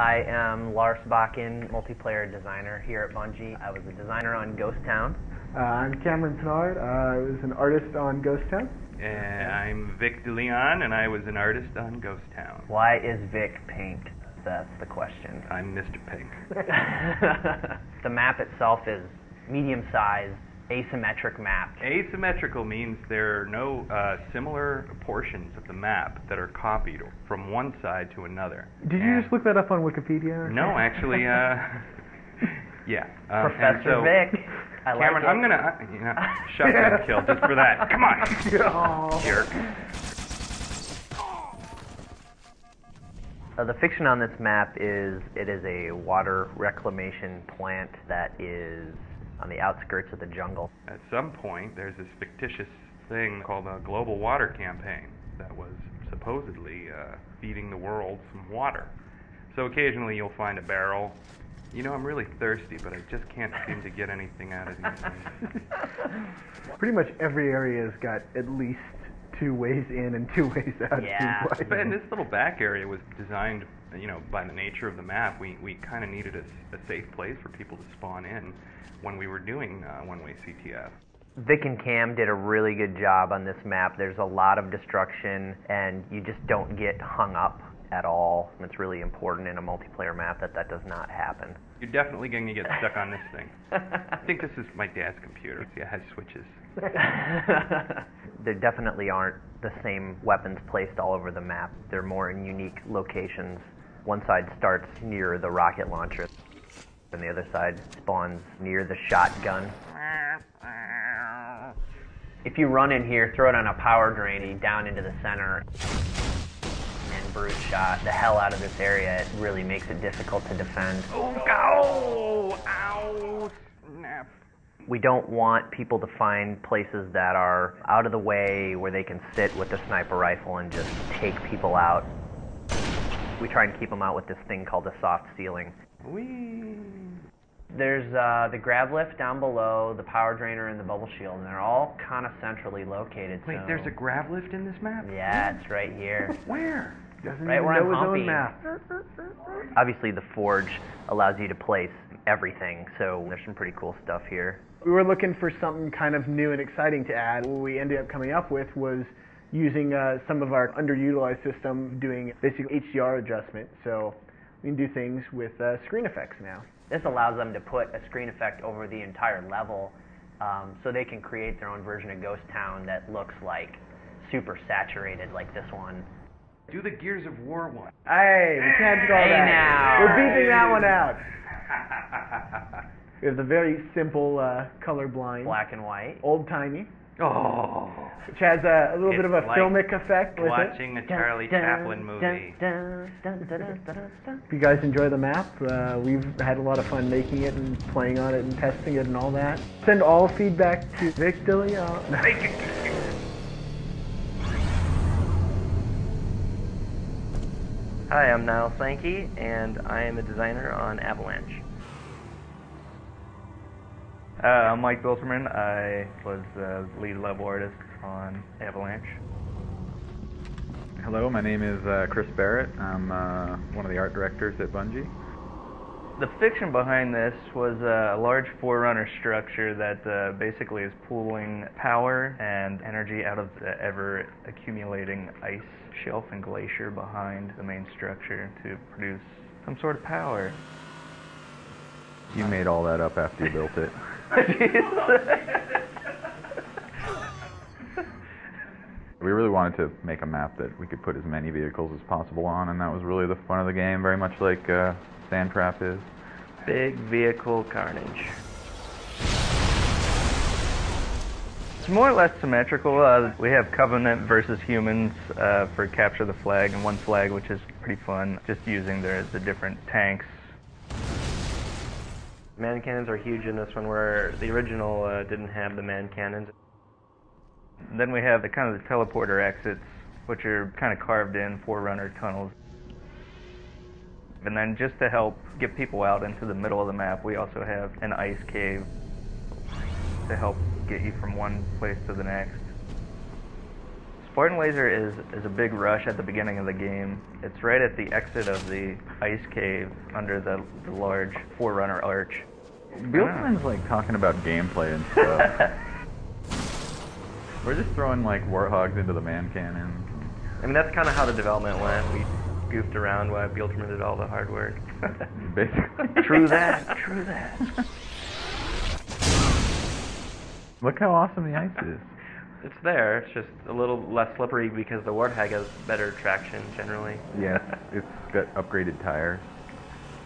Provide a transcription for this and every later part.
I am Lars Bakken, multiplayer designer here at Bungie. I was a designer on Ghost Town. I'm Cameron Pinard. I was an artist on Ghost Town. And I'm Vic DeLeon, and I was an artist on Ghost Town. Why is Vic pink? That's the question. I'm Mr. Pink. The map itself is medium-sized, asymmetric map. Asymmetrical means there are no similar portions of the map that are copied from one side to another. Did you just look that up on Wikipedia? No, actually, yeah. Professor Vic. I Cameron, like I'm gonna shotgun kill just for that. Come on, Oh. jerk. The fiction on this map is it is a water reclamation plant that is on the outskirts of the jungle. At some point, there's this fictitious thing called a global water campaign that was supposedly feeding the world some water. So occasionally you'll find a barrel. You know, I'm really thirsty, but I just can't seem to get anything out of these things. Pretty much every area's got at least 2 ways in and 2 ways out. Yeah. And this little back area was designed, you know, by the nature of the map. We kind of needed a safe place for people to spawn in when we were doing one-way CTF. Vic and Cam did a really good job on this map. There's a lot of destruction, and you just don't get hung up at all. It's really important in a multiplayer map that that does not happen. You're definitely going to get stuck on this thing. I think this is my dad's computer. See, it has switches. There definitely aren't the same weapons placed all over the map. They're more in unique locations. One side starts near the rocket launcher, and the other side spawns near the shotgun. If you run in here, throw it on a power drain down into the center, and brute shot the hell out of this area, it really makes it difficult to defend. Oh, ow! Ow! Snap. We don't want people to find places that are out of the way where they can sit with the sniper rifle and just take people out. We try and keep them out with this thing called a soft ceiling. Whee! There's the grab lift down below, the power drainer, and the bubble shield, and they're all kind of centrally located. Wait, so there's a grav lift in this map? Yeah, it's right here. Where? Doesn't Right even where I'm know his humping. own map. Obviously, the forge allows you to place everything, so there's some pretty cool stuff here. We were looking for something kind of new and exciting to add. What we ended up coming up with was using some of our underutilized system, doing basically HDR adjustment. So we can do things with screen effects now. This allows them to put a screen effect over the entire level, so they can create their own version of Ghost Town that looks like super saturated, like this one. Do the Gears of War one. Hey, we can't do all Hey that. now. We're beating that one out. We have the very simple colorblind, Black and white. old-timey, Oh. which has a little bit of a It's like filmic effect with it. Watching a Charlie Chaplin movie. If you guys enjoy the map, we've had a lot of fun making it and playing on it and testing it and all that. Send all feedback to Vic DeLeon. Hi, I'm Niall Sankey, and I am a designer on Avalanche. I'm Mike Bilterman. I was the lead level artist on Avalanche. Hello, my name is Chris Barrett. I'm one of the art directors at Bungie. The fiction behind this was a large forerunner structure that basically is pooling power and energy out of the ever-accumulating ice shelf and glacier behind the main structure to produce some sort of power. You made all that up after you built it. We really wanted to make a map that we could put as many vehicles as possible on, and that was really the fun of the game, very much like Sand Trap is. Big vehicle carnage. It's more or less symmetrical. We have Covenant versus humans for capture the flag, and one flag, which is pretty fun, just using the different tanks. Man cannons are huge in this one, where the original didn't have the man cannons. Then we have the kind of the teleporter exits, which are kind of carved in forerunner tunnels. And then just to help get people out into the middle of the map, we also have an ice cave to help get you from one place to the next. As Port and Laser is a big rush at the beginning of the game. It's right at the exit of the ice cave under the large Forerunner arch. Bieltman's like talking about gameplay and stuff. We're just throwing like warthogs into the man cannon. I mean, that's kind of how the development went. We goofed around while Bieltman did all the hard work. Basically. True that, true that. Look how awesome the ice is. It's there, it's just a little less slippery because the Warthog has better traction generally. Yes, it's got upgraded tires.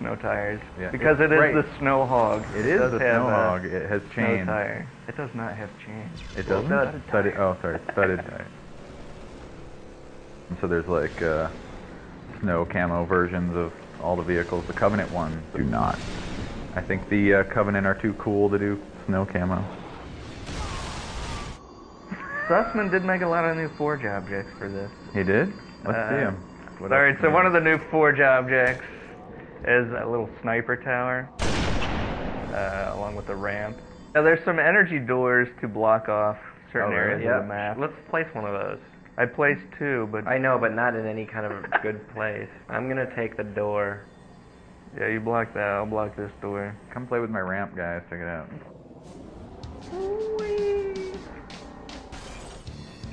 Snow tires. Yeah, because it is right. the Snow Hog. It is the Snow Hog. It has chains. Snow tire. It does not have chains. It doesn't? Studded, oh, sorry, studded tires. And so there's like snow camo versions of all the vehicles. The Covenant ones do not. I think the Covenant are too cool to do snow camo. Sussman did make a lot of new Forge objects for this. He did? Let's see him. Alright, so one of the new Forge objects is a little sniper tower, along with the ramp. Now there's some energy doors to block off certain areas of the map. Let's place one of those. I placed 2, but... I know, but not in any kind of good place. I'm gonna take the door. Yeah, you block that, I'll block this door. Come play with my ramp, guys. Check it out.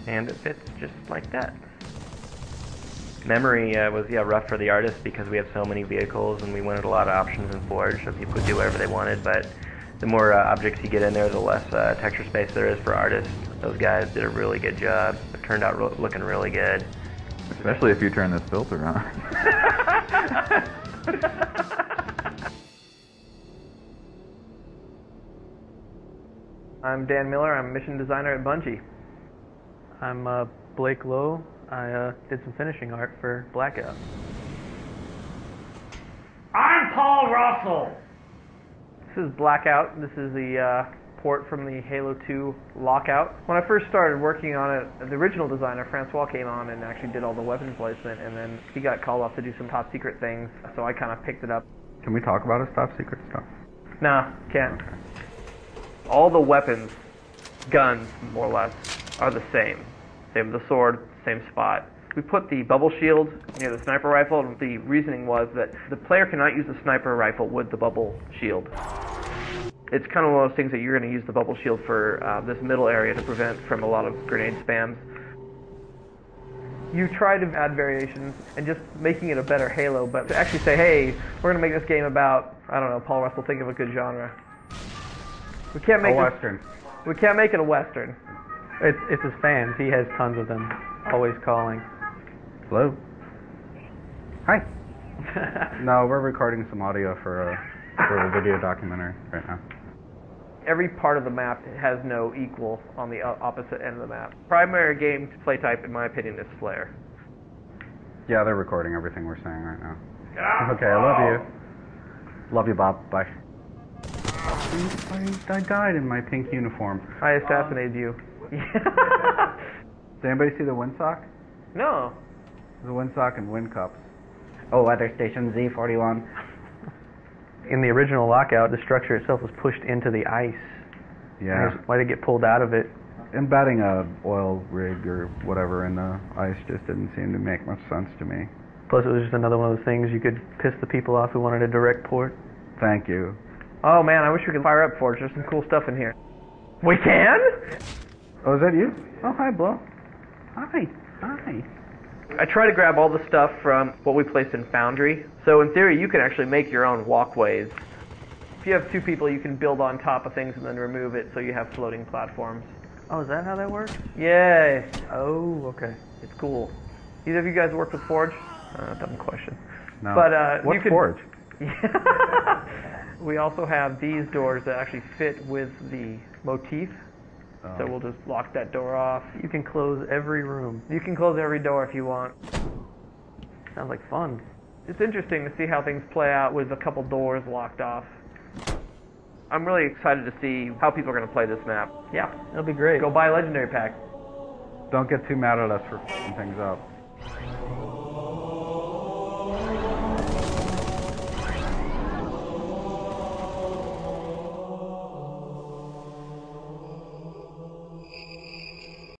And it fits just like that. Memory was rough for the artists because we have so many vehicles and we wanted a lot of options in Forge so people could do whatever they wanted, but the more objects you get in there, the less texture space there is for artists. Those guys did a really good job. It turned out looking really good. Especially if you turn this filter on. I'm Dan Miller. I'm a mission designer at Bungie. I'm Blake Lowe. I did some finishing art for Blackout. I'm Paul Russell. This is Blackout. This is the port from the Halo 2 Lockout. When I first started working on it, the original designer, Francois, came on and actually did all the weapon placement, and then he got called off to do some top secret things, so I kind of picked it up. Can we talk about his top secret stuff? Nah, can't. All the weapons, guns, more or less, are the same. Same with the sword, same spot. We put the bubble shield near the sniper rifle, and the reasoning was that the player cannot use the sniper rifle with the bubble shield. It's kind of one of those things that you're going to use the bubble shield for this middle area to prevent from a lot of grenade spams. You try to add variations and just making it a better Halo, but to actually say, hey, we're going to make this game about, I don't know, Paul Russell, think of a good genre. We can't make a Western. We can't make it a Western. It's his fans. He has tons of them, always calling. Hello. Hi. No, we're recording some audio for a video documentary right now. Every part of the map has no equal on the opposite end of the map. Primary game play type, in my opinion, is Slayer. Yeah, they're recording everything we're saying right now. Okay, I love you. Love you, Bob. Bye. I died in my pink uniform. I assassinated you. Did anybody see the windsock? No. The windsock and wind cups. Oh, weather station Z41. In the original Lockout, the structure itself was pushed into the ice. Yeah. Why did it get pulled out of it? Embedding a oil rig or whatever in the ice just didn't seem to make much sense to me. Plus, it was just another one of those things you could piss the people off who wanted a direct port. Thank you. Oh man, I wish we could fire up Forge. There's some cool stuff in here. We can? Oh, is that you? Oh, hi, Blow. Hi. Hi. I try to grab all the stuff from what we placed in Foundry. So in theory, you can actually make your own walkways. If you have 2 people, you can build on top of things and then remove it so you have floating platforms. Oh, is that how that works? Yay. Oh, okay. It's cool. Either of you guys work with Forge? Dumb question. No. But what's Forge? We also have these doors that actually fit with the motif. So we'll just lock that door off. You can close every room. You can close every door if you want. Sounds like fun. It's interesting to see how things play out with a couple doors locked off. I'm really excited to see how people are going to play this map. Yeah, it'll be great. Go buy a Legendary Pack. Don't get too mad at us for f***ing things up.